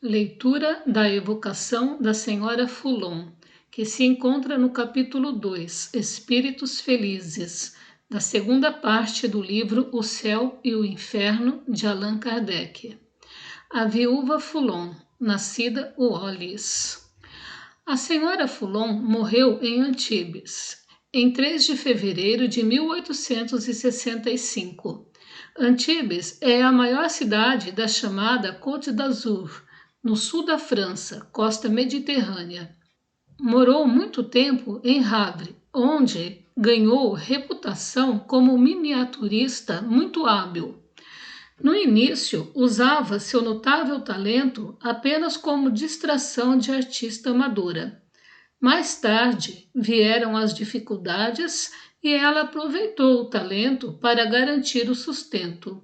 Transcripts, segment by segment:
Leitura da evocação da Senhora Foulon, que se encontra no capítulo 2, Espíritos Felizes, da segunda parte do livro O Céu e o Inferno, de Allan Kardec. A viúva Foulon, nascida Wallis. A Senhora Foulon morreu em Antibes, em 3 de fevereiro de 1865. Antibes é a maior cidade da chamada Côte d'Azur, no sul da França, costa mediterrânea. Morou muito tempo em Havre, onde ganhou reputação como miniaturista muito hábil. No início, usava seu notável talento apenas como distração de artista amadora. Mais tarde, vieram as dificuldades e ela aproveitou o talento para garantir o sustento.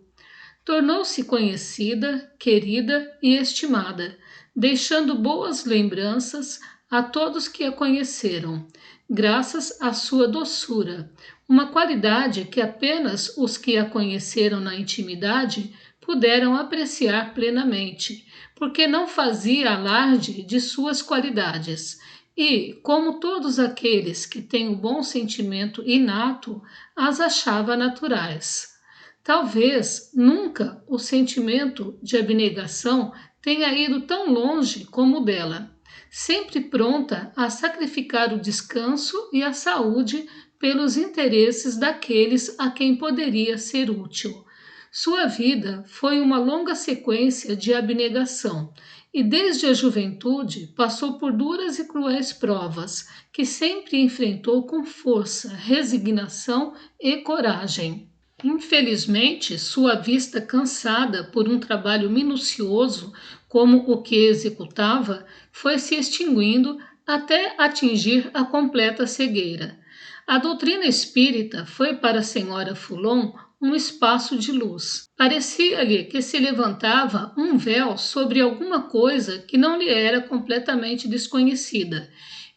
Tornou-se conhecida, querida e estimada, deixando boas lembranças a todos que a conheceram, graças à sua doçura, uma qualidade que apenas os que a conheceram na intimidade puderam apreciar plenamente, porque não fazia alarde de suas qualidades e, como todos aqueles que têm o bom sentimento inato, as achava naturais. Talvez nunca o sentimento de abnegação tenha ido tão longe como o dela, sempre pronta a sacrificar o descanso e a saúde pelos interesses daqueles a quem poderia ser útil. Sua vida foi uma longa sequência de abnegação e desde a juventude passou por duras e cruéis provas, que sempre enfrentou com força, resignação e coragem. Infelizmente, sua vista cansada por um trabalho minucioso como o que executava, foi se extinguindo até atingir a completa cegueira. A doutrina espírita foi para a Senhora Foulon um espaço de luz. Parecia-lhe que se levantava um véu sobre alguma coisa que não lhe era completamente desconhecida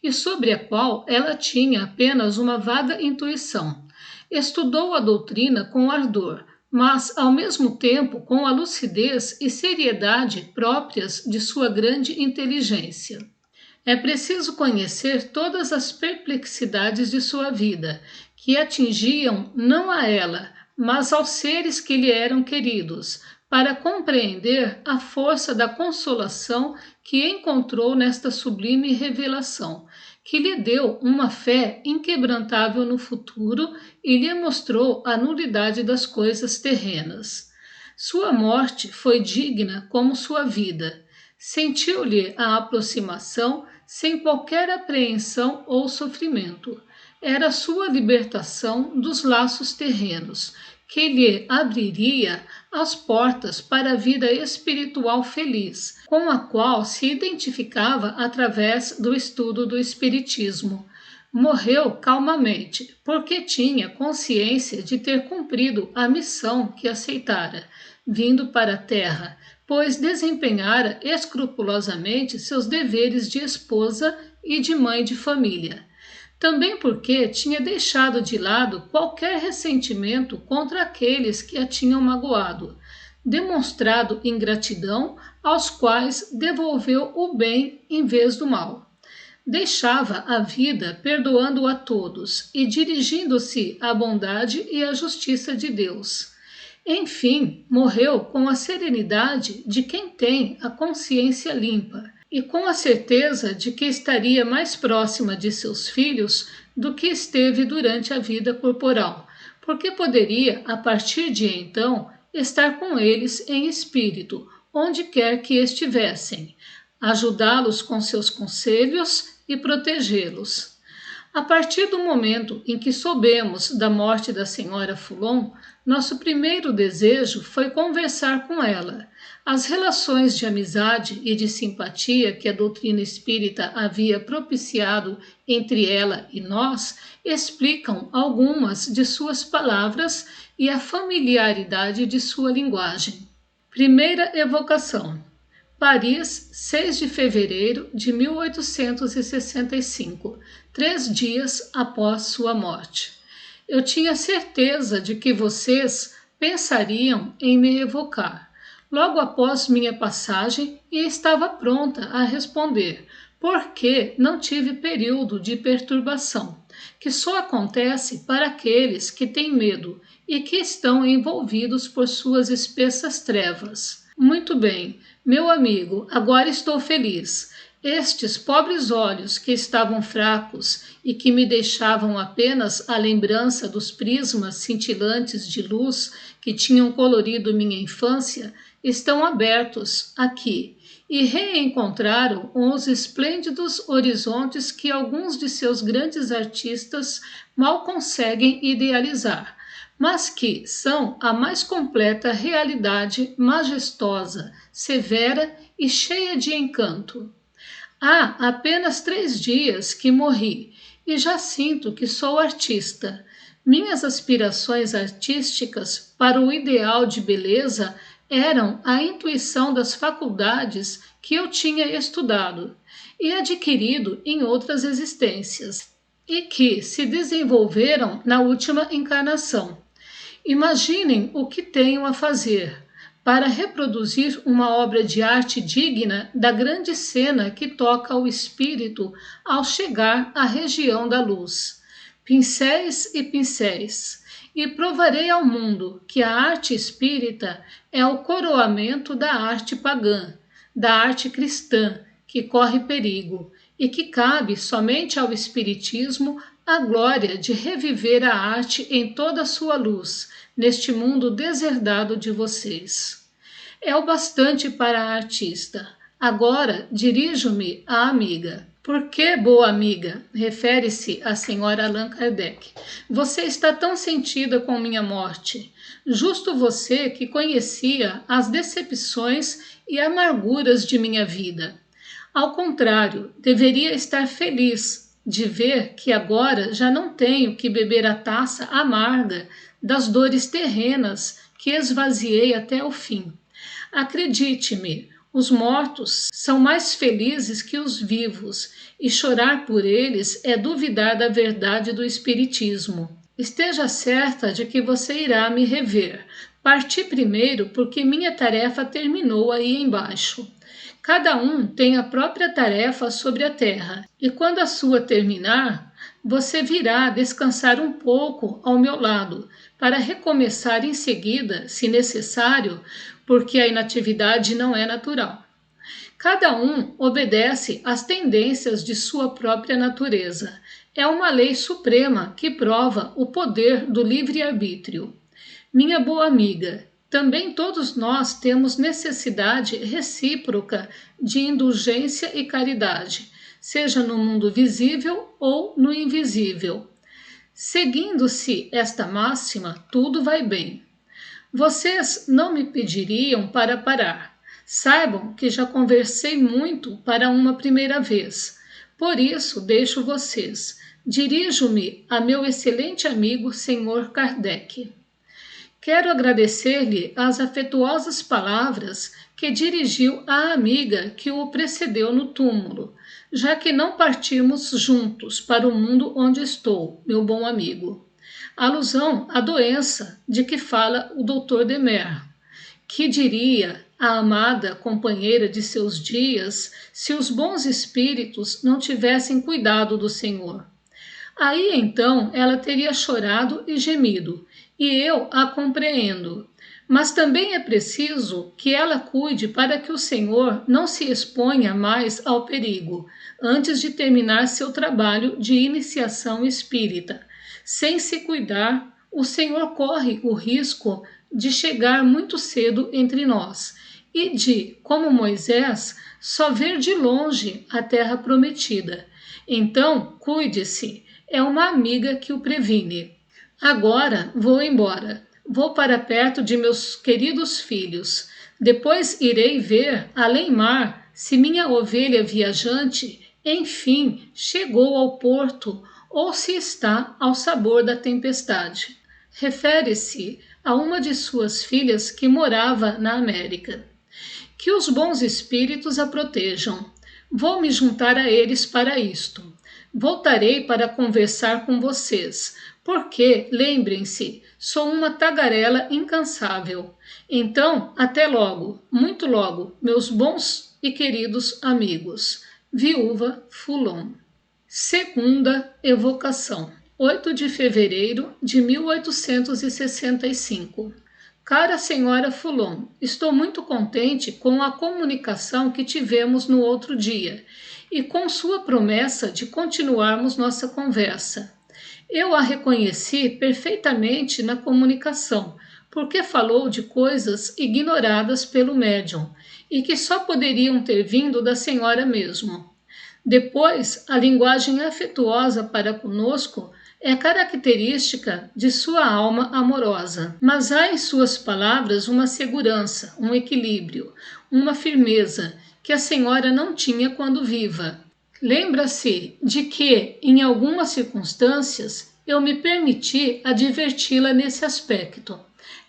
e sobre a qual ela tinha apenas uma vaga intuição. Estudou a doutrina com ardor, mas ao mesmo tempo com a lucidez e seriedade próprias de sua grande inteligência. É preciso conhecer todas as perplexidades de sua vida, que atingiam não a ela, mas aos seres que lhe eram queridos, para compreender a força da consolação que encontrou nesta sublime revelação, que lhe deu uma fé inquebrantável no futuro e lhe mostrou a nulidade das coisas terrenas. Sua morte foi digna como sua vida. Sentiu-lhe a aproximação sem qualquer apreensão ou sofrimento. Era sua libertação dos laços terrenos, que lhe abriria as portas para a vida espiritual feliz, com a qual se identificava através do estudo do Espiritismo. Morreu calmamente, porque tinha consciência de ter cumprido a missão que aceitara, vindo para a Terra, pois desempenhara escrupulosamente seus deveres de esposa e de mãe de família. Também porque tinha deixado de lado qualquer ressentimento contra aqueles que a tinham magoado, demonstrado ingratidão aos quais devolveu o bem em vez do mal. Deixava a vida perdoando a todos e dirigindo-se à bondade e à justiça de Deus. Enfim, morreu com a serenidade de quem tem a consciência limpa e com a certeza de que estaria mais próxima de seus filhos do que esteve durante a vida corporal, porque poderia, a partir de então, estar com eles em espírito, onde quer que estivessem, ajudá-los com seus conselhos e protegê-los. A partir do momento em que soubemos da morte da Senhora Foulon, nosso primeiro desejo foi conversar com ela. As relações de amizade e de simpatia que a doutrina espírita havia propiciado entre ela e nós explicam algumas de suas palavras e a familiaridade de sua linguagem. Primeira evocação. Paris, 6 de fevereiro de 1865, 3 dias após sua morte. Eu tinha certeza de que vocês pensariam em me evocar. logo após minha passagem e estava pronta a responder, porque não tive período de perturbação, que só acontece para aqueles que têm medo e que estão envolvidos por suas espessas trevas. Muito bem, meu amigo, agora estou feliz. Estes pobres olhos que estavam fracos e que me deixavam apenas a lembrança dos prismas cintilantes de luz que tinham colorido minha infância, estão abertos aqui e reencontraram os esplêndidos horizontes que alguns de seus grandes artistas mal conseguem idealizar, mas que são a mais completa realidade majestosa, severa e cheia de encanto. Há apenas 3 dias que morri e já sinto que sou artista. Minhas aspirações artísticas para o ideal de beleza eram a intuição das faculdades que eu tinha estudado e adquirido em outras existências e que se desenvolveram na última encarnação. Imaginem o que tenho a fazer para reproduzir uma obra de arte digna da grande cena que toca o espírito ao chegar à região da luz. Pincéis e pincéis, e provarei ao mundo que a arte espírita é o coroamento da arte pagã, da arte cristã, que corre perigo, e que cabe somente ao espiritismo a glória de reviver a arte em toda a sua luz, neste mundo deserdado de vocês. É o bastante para a artista. Agora dirijo-me à amiga. Por que, boa amiga? Refere-se à senhora Allan Kardec. Você está tão sentida com minha morte. Justo você que conhecia as decepções e amarguras de minha vida. Ao contrário, deveria estar feliz de ver que agora já não tenho que beber a taça amarga das dores terrenas que esvaziei até o fim. Acredite-me, os mortos são mais felizes que os vivos, e chorar por eles é duvidar da verdade do Espiritismo. Esteja certa de que você irá me rever. Parti primeiro porque minha tarefa terminou aí embaixo. Cada um tem a própria tarefa sobre a terra, e quando a sua terminar, você virá descansar um pouco ao meu lado, para recomeçar em seguida, se necessário, porque a inatividade não é natural. Cada um obedece às tendências de sua própria natureza. É uma lei suprema que prova o poder do livre-arbítrio. Minha boa amiga, também todos nós temos necessidade recíproca de indulgência e caridade, seja no mundo visível ou no invisível. Seguindo-se esta máxima, tudo vai bem. Vocês não me pediriam para parar. Saibam que já conversei muito para uma primeira vez. Por isso, deixo vocês. Dirijo-me a meu excelente amigo, Sr. Kardec. Quero agradecer-lhe as afetuosas palavras que dirigiu à amiga que o precedeu no túmulo, já que não partimos juntos para o mundo onde estou, meu bom amigo. Alusão à doença de que fala o Dr. Demer. Que diria a amada companheira de seus dias se os bons espíritos não tivessem cuidado do Senhor? Aí então ela teria chorado e gemido, e eu a compreendo. Mas também é preciso que ela cuide para que o Senhor não se exponha mais ao perigo, antes de terminar seu trabalho de iniciação espírita. Sem se cuidar, o Senhor corre o risco de chegar muito cedo entre nós e de, como Moisés, só ver de longe a terra prometida. Então, cuide-se, é uma amiga que o previne. Agora vou embora. Vou para perto de meus queridos filhos. Depois irei ver, além mar, se minha ovelha viajante, enfim, chegou ao porto ou se está ao sabor da tempestade. Refere-se a uma de suas filhas que morava na América. Que os bons espíritos a protejam. Vou me juntar a eles para isto. Voltarei para conversar com vocês, Porque, lembrem-se, sou uma tagarela incansável. Então, até logo, muito logo, meus bons e queridos amigos. Viúva Foulon. Segunda evocação. 8 de fevereiro de 1865. Cara senhora Foulon, estou muito contente com a comunicação que tivemos no outro dia e com sua promessa de continuarmos nossa conversa. Eu a reconheci perfeitamente na comunicação, porque falou de coisas ignoradas pelo médium e que só poderiam ter vindo da senhora mesmo. Depois, a linguagem afetuosa para conosco é característica de sua alma amorosa, mas há em suas palavras uma segurança, um equilíbrio, uma firmeza que a senhora não tinha quando viva. Lembra-se de que, em algumas circunstâncias, eu me permiti adverti-la nesse aspecto.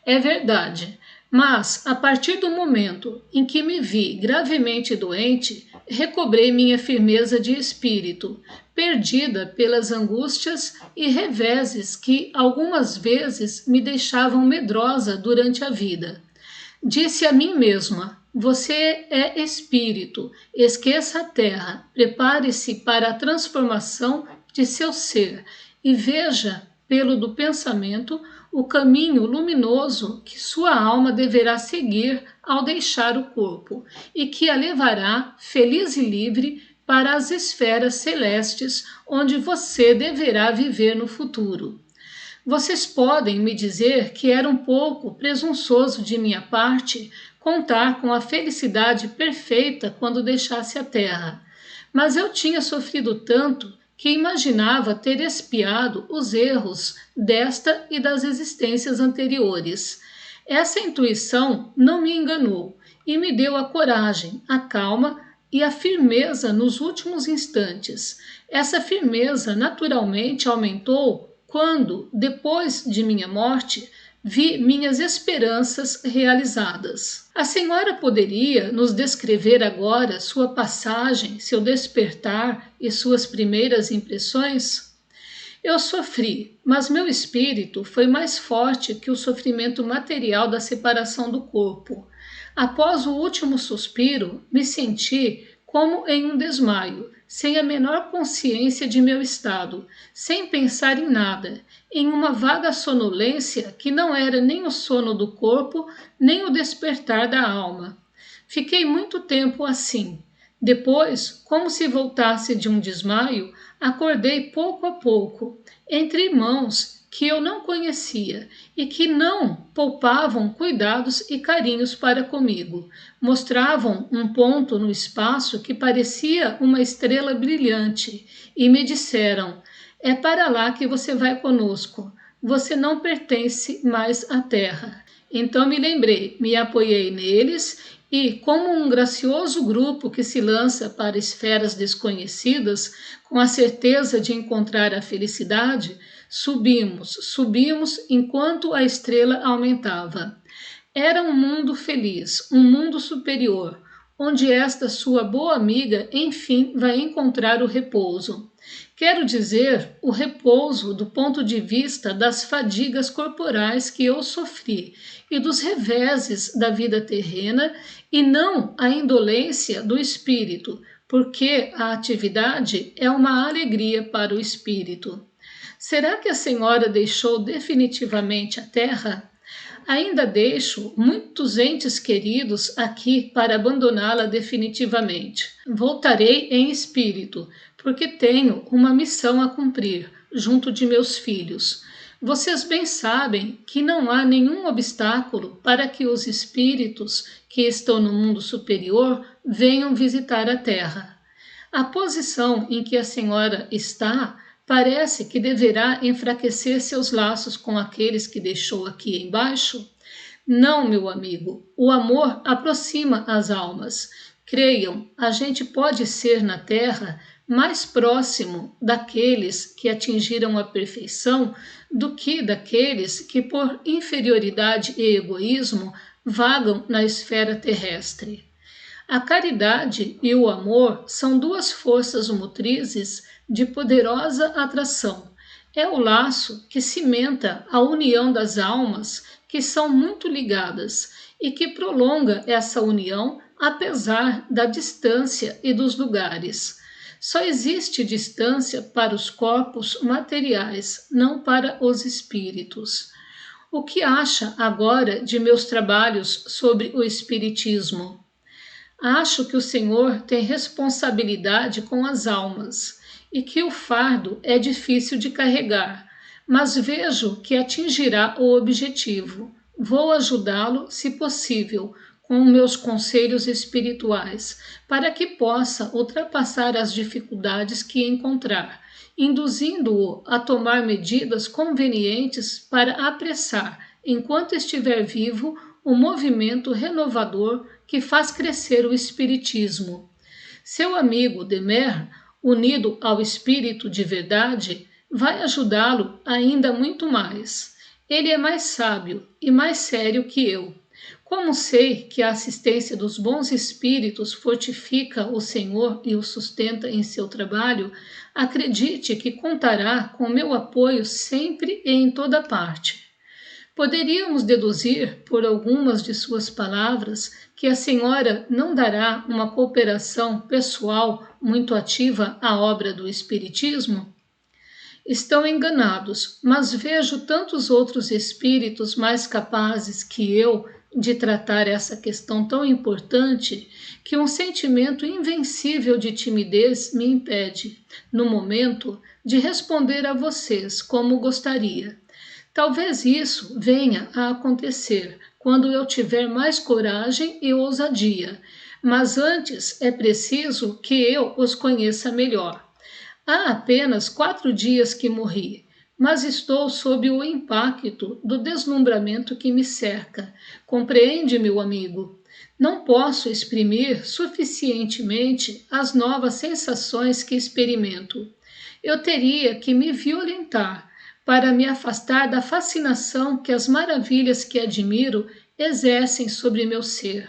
É verdade, mas a partir do momento em que me vi gravemente doente, recobrei minha firmeza de espírito, perdida pelas angústias e reveses que algumas vezes me deixavam medrosa durante a vida. Disse a mim mesma: você é espírito, esqueça a terra, prepare-se para a transformação de seu ser e veja, pelo do pensamento, o caminho luminoso que sua alma deverá seguir ao deixar o corpo e que a levará, feliz e livre, para as esferas celestes, onde você deverá viver no futuro. Vocês podem me dizer que era um pouco presunçoso de minha parte contar com a felicidade perfeita quando deixasse a terra, mas eu tinha sofrido tanto que imaginava ter expiado os erros desta e das existências anteriores. Essa intuição não me enganou e me deu a coragem, a calma e a firmeza nos últimos instantes. Essa firmeza naturalmente aumentou quando, depois de minha morte, vi minhas esperanças realizadas. A senhora poderia nos descrever agora sua passagem, seu despertar e suas primeiras impressões? Eu sofri, mas meu espírito foi mais forte que o sofrimento material da separação do corpo. Após o último suspiro, me senti como em um desmaio, sem a menor consciência de meu estado, sem pensar em nada, em uma vaga sonolência que não era nem o sono do corpo, nem o despertar da alma. Fiquei muito tempo assim. Depois, como se voltasse de um desmaio, acordei pouco a pouco, entre irmãos que eu não conhecia e que não poupavam cuidados e carinhos para comigo. Mostravam um ponto no espaço que parecia uma estrela brilhante e me disseram: é para lá que você vai conosco. Você não pertence mais à terra. Então me lembrei, me apoiei neles e, como um gracioso grupo que se lança para esferas desconhecidas, com a certeza de encontrar a felicidade, subimos enquanto a estrela aumentava. Era um mundo feliz, um mundo superior, onde esta sua boa amiga, enfim, vai encontrar o repouso. Quero dizer, o repouso do ponto de vista das fadigas corporais que eu sofri e dos reveses da vida terrena, e não a indolência do espírito, porque a atividade é uma alegria para o espírito. Será que a senhora deixou definitivamente a terra? Ainda deixo muitos entes queridos aqui para abandoná-la definitivamente. Voltarei em espírito, porque tenho uma missão a cumprir junto de meus filhos. Vocês bem sabem que não há nenhum obstáculo para que os espíritos que estão no mundo superior venham visitar a Terra. A posição em que a senhora está parece que deverá enfraquecer seus laços com aqueles que deixou aqui embaixo? Não, meu amigo, o amor aproxima as almas. Creiam, a gente pode ser na Terra mais próximo daqueles que atingiram a perfeição do que daqueles que, por inferioridade e egoísmo, vagam na esfera terrestre. A caridade e o amor são duas forças motrizes de poderosa atração. É o laço que cimenta a união das almas que são muito ligadas e que prolonga essa união apesar da distância e dos lugares. Só existe distância para os corpos materiais, não para os espíritos. O que acha agora de meus trabalhos sobre o Espiritismo? Acho que o Senhor tem responsabilidade com as almas e que o fardo é difícil de carregar, mas vejo que atingirá o objetivo. Vou ajudá-lo, se possível, com meus conselhos espirituais, para que possa ultrapassar as dificuldades que encontrar, induzindo-o a tomar medidas convenientes para apressar, enquanto estiver vivo, o movimento renovador que faz crescer o espiritismo. Seu amigo Demer, unido ao espírito de verdade, vai ajudá-lo ainda muito mais. Ele é mais sábio e mais sério que eu. Como sei que a assistência dos bons espíritos fortifica o Senhor e o sustenta em seu trabalho, acredite que contará com meu apoio sempre e em toda parte. Poderíamos deduzir, por algumas de suas palavras, que a senhora não dará uma cooperação pessoal muito ativa à obra do Espiritismo? Estão enganados, mas vejo tantos outros espíritos mais capazes que eu de tratar essa questão tão importante que um sentimento invencível de timidez me impede, no momento, de responder a vocês como gostaria. Talvez isso venha a acontecer quando eu tiver mais coragem e ousadia, mas antes é preciso que eu os conheça melhor. Há apenas 4 dias que morri, mas estou sob o impacto do deslumbramento que me cerca. Compreende, meu amigo? Não posso exprimir suficientemente as novas sensações que experimento. Eu teria que me violentar para me afastar da fascinação que as maravilhas que admiro exercem sobre meu ser.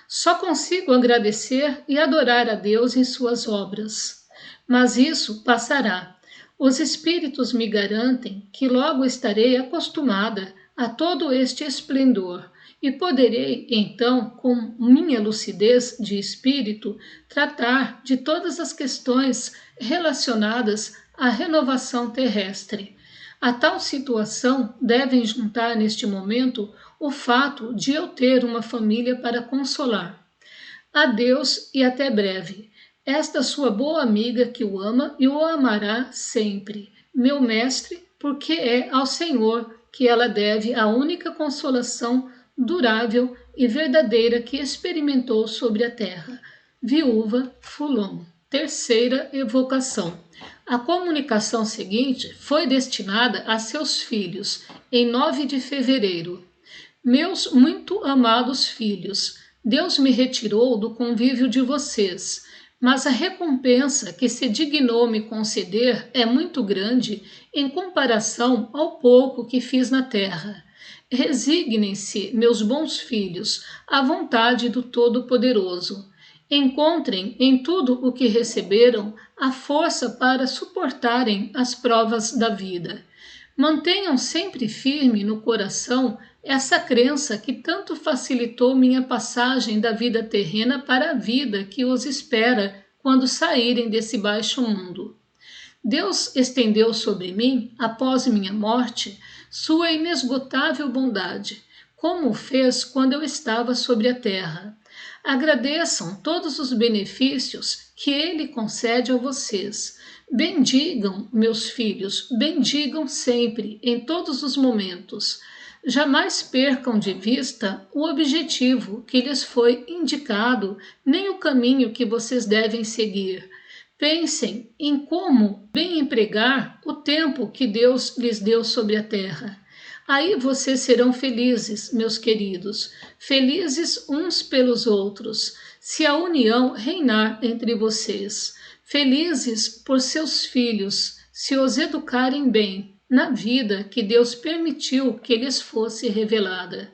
Só consigo agradecer e adorar a Deus em suas obras. Mas isso passará. Os espíritos me garantem que logo estarei acostumada a todo este esplendor e poderei, então, com minha lucidez de espírito, tratar de todas as questões relacionadas à renovação terrestre. A tal situação devem juntar neste momento o fato de eu ter uma família para consolar. Adeus e até breve. Esta sua boa amiga que o ama e o amará sempre. Meu mestre, porque é ao Senhor que ela deve a única consolação durável e verdadeira que experimentou sobre a terra. Viúva Fulon. Terceira evocação. A comunicação seguinte foi destinada a seus filhos, em 9 de fevereiro. Meus muito amados filhos, Deus me retirou do convívio de vocês, mas a recompensa que se dignou me conceder é muito grande em comparação ao pouco que fiz na terra. Resignem-se, meus bons filhos, à vontade do Todo-Poderoso. Encontrem em tudo o que receberam a força para suportarem as provas da vida. Mantenham sempre firme no coração essa crença que tanto facilitou minha passagem da vida terrena para a vida que os espera quando saírem desse baixo mundo. Deus estendeu sobre mim, após minha morte, sua inesgotável bondade, como o fez quando eu estava sobre a terra. Agradeçam todos os benefícios que Ele concede a vocês. Bendigam, meus filhos, bendigam sempre, em todos os momentos. Jamais percam de vista o objetivo que lhes foi indicado, nem o caminho que vocês devem seguir. Pensem em como bem empregar o tempo que Deus lhes deu sobre a terra. Aí vocês serão felizes, meus queridos, felizes uns pelos outros, se a união reinar entre vocês. Felizes por seus filhos, se os educarem bem na vida que Deus permitiu que lhes fosse revelada.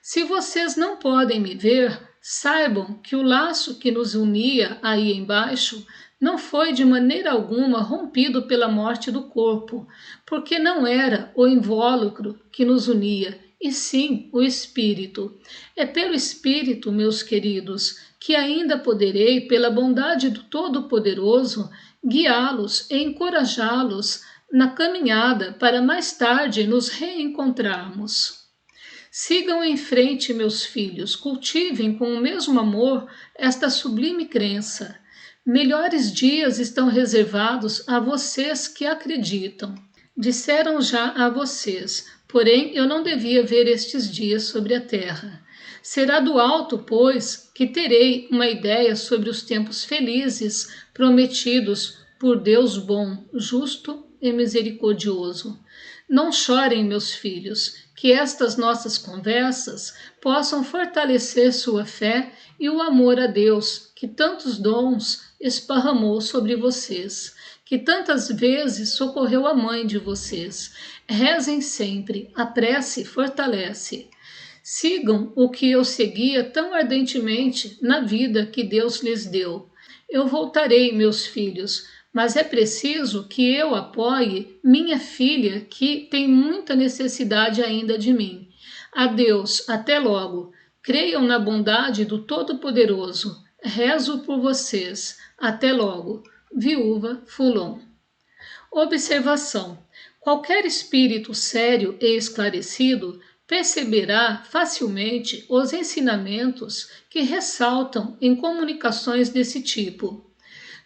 Se vocês não podem me ver, Saibam que o laço que nos unia aí embaixo não foi de maneira alguma rompido pela morte do corpo, porque não era o invólucro que nos unia, e sim o Espírito. É pelo Espírito, meus queridos, que ainda poderei, pela bondade do Todo-Poderoso, guiá-los e encorajá-los na caminhada para mais tarde nos reencontrarmos. Sigam em frente, meus filhos, cultivem com o mesmo amor esta sublime crença. Melhores dias estão reservados a vocês que acreditam. Disseram já a vocês, porém eu não devia ver estes dias sobre a terra. Será do alto, pois, que terei uma ideia sobre os tempos felizes prometidos por Deus bom, justo e misericordioso. Não chorem, meus filhos, que estas nossas conversas possam fortalecer sua fé e o amor a Deus, que tantos dons esparramou sobre vocês, que tantas vezes socorreu a mãe de vocês. Rezem sempre, a prece fortalece. Sigam o que eu seguia tão ardentemente na vida que Deus lhes deu. Eu voltarei, meus filhos, mas é preciso que eu apoie minha filha, que tem muita necessidade ainda de mim. Adeus, até logo. Creiam na bondade do Todo-Poderoso. Rezo por vocês. Até logo. Viúva Fulon. Observação: qualquer espírito sério e esclarecido perceberá facilmente os ensinamentos que ressaltam em comunicações desse tipo.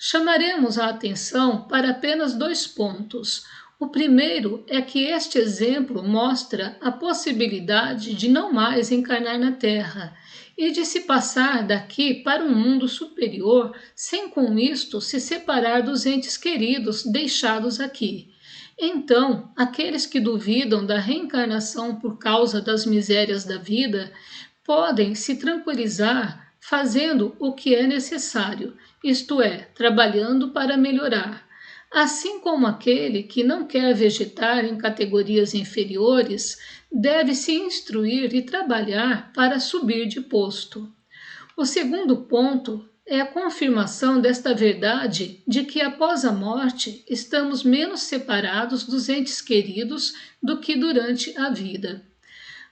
Chamaremos a atenção para apenas 2 pontos. O primeiro é que este exemplo mostra a possibilidade de não mais encarnar na Terra e de se passar daqui para um mundo superior, sem com isto se separar dos entes queridos deixados aqui. Então, aqueles que duvidam da reencarnação por causa das misérias da vida podem se tranquilizar fazendo o que é necessário, isto é, trabalhando para melhorar. Assim como aquele que não quer vegetar em categorias inferiores, deve se instruir e trabalhar para subir de posto. O segundo ponto é a confirmação desta verdade de que após a morte estamos menos separados dos entes queridos do que durante a vida.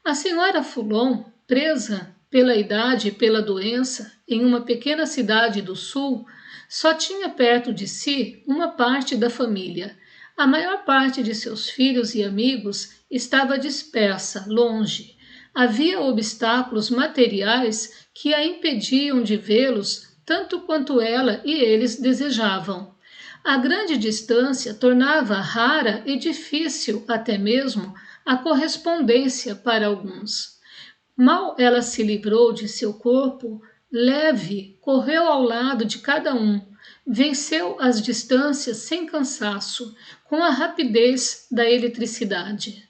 A senhora Fulon, presa pela idade e pela doença em uma pequena cidade do sul, só tinha perto de si uma parte da família. A maior parte de seus filhos e amigos estava dispersa, longe. Havia obstáculos materiais que a impediam de vê-los tanto quanto ela e eles desejavam. A grande distância tornava rara e difícil até mesmo a correspondência para alguns. Mal ela se livrou de seu corpo, leve correu ao lado de cada um, venceu as distâncias sem cansaço, com a rapidez da eletricidade.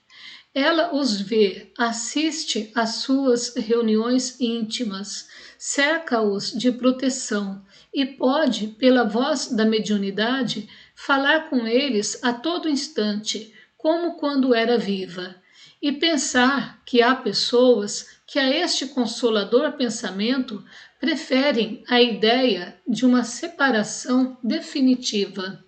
Ela os vê, assiste às suas reuniões íntimas, cerca-os de proteção e pode, pela voz da mediunidade, falar com eles a todo instante, como quando era viva. E pensar que há pessoas que a este consolador pensamento preferem a ideia de uma separação definitiva.